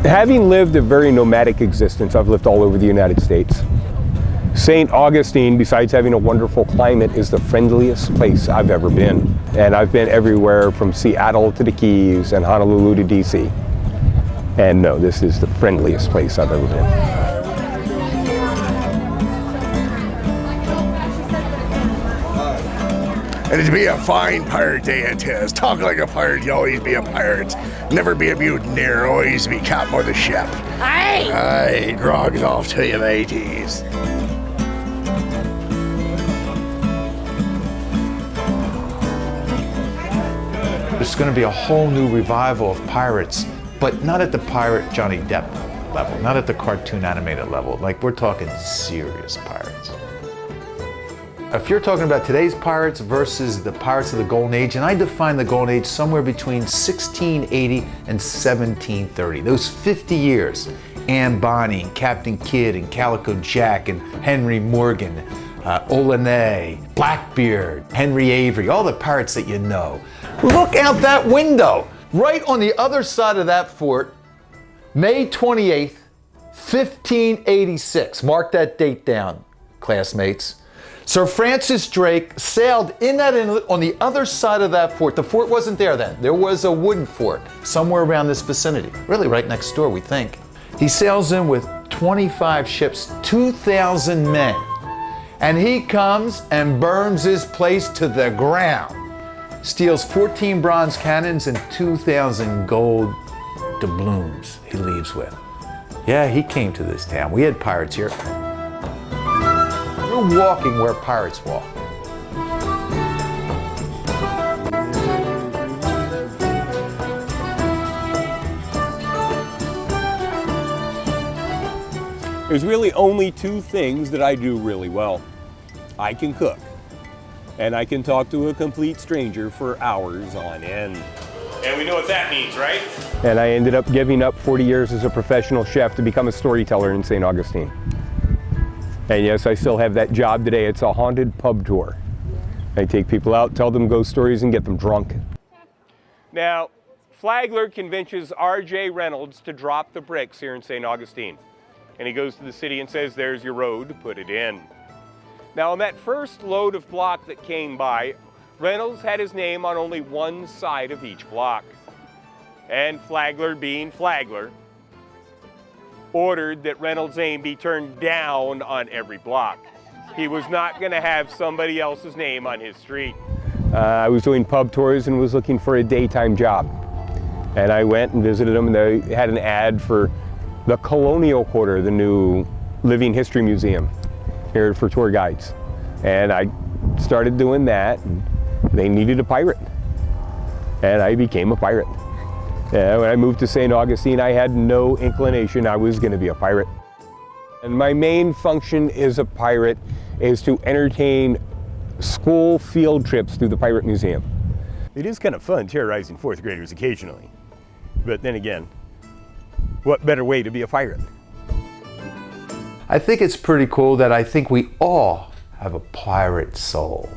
Having lived a very nomadic existence, I've lived all over the United States. St. Augustine, besides having a wonderful climate, is the friendliest place I've ever been. And I've been everywhere from Seattle to the Keys and Honolulu to DC. And no, this is the friendliest place I've ever been. And to be a fine pirate day it is. Talk like a pirate, you always be a pirate. Never be a mutineer, always be captain of the ship. Aye! Aye, grog's off to you, mateys. There's going to be a whole new revival of pirates, but not at the pirate Johnny Depp level, not at the cartoon animated level. Like, we're talking serious pirates. If you're talking about today's pirates versus the pirates of the Golden Age, and I define the Golden Age somewhere between 1680 and 1730, those 50 years, Anne Bonny, and Captain Kidd, and Calico Jack, and Henry Morgan, Olney, Blackbeard, Henry Avery, all the pirates that you know. Look out that window! Right on the other side of that fort, May 28th, 1586. Mark that date down, classmates. Sir Francis Drake sailed in that inlet on the other side of that fort. The fort wasn't there then. There was a wooden fort somewhere around this vicinity, really right next door, we think. He sails in with 25 ships, 2,000 men, and he comes and burns this place to the ground. Steals 14 bronze cannons and 2,000 gold doubloons he leaves with. Yeah, he came to this town. We had pirates here. We're walking where pirates walk. There's really only two things that I do really well. I can cook, and I can talk to a complete stranger for hours on end. And we know what that means, right? And I ended up giving up 40 years as a professional chef to become a storyteller in St. Augustine. And yes, I still have that job today. It's a haunted pub tour. I take people out, tell them ghost stories, and get them drunk. Now, Flagler convinces R.J. Reynolds to drop the bricks here in St. Augustine. And he goes to the city and says, there's your road, put it in. Now, on that first load of block that came by, Reynolds had his name on only one side of each block. And Flagler, being Flagler, ordered that Reynolds' name be turned down on every block. He was not going to have somebody else's name on his street. I was doing pub tours and was looking for a daytime job. And I went and visited them, and they had an ad for the Colonial Quarter, the new Living History Museum here for tour guides. And I started doing that, and they needed a pirate. And I became a pirate. When I moved to St. Augustine, I had no inclination I was going to be a pirate. And my main function as a pirate is to entertain school field trips through the Pirate Museum. It is kind of fun terrorizing fourth graders occasionally. But then again, what better way to be a pirate? I think it's pretty cool that I think we all have a pirate soul.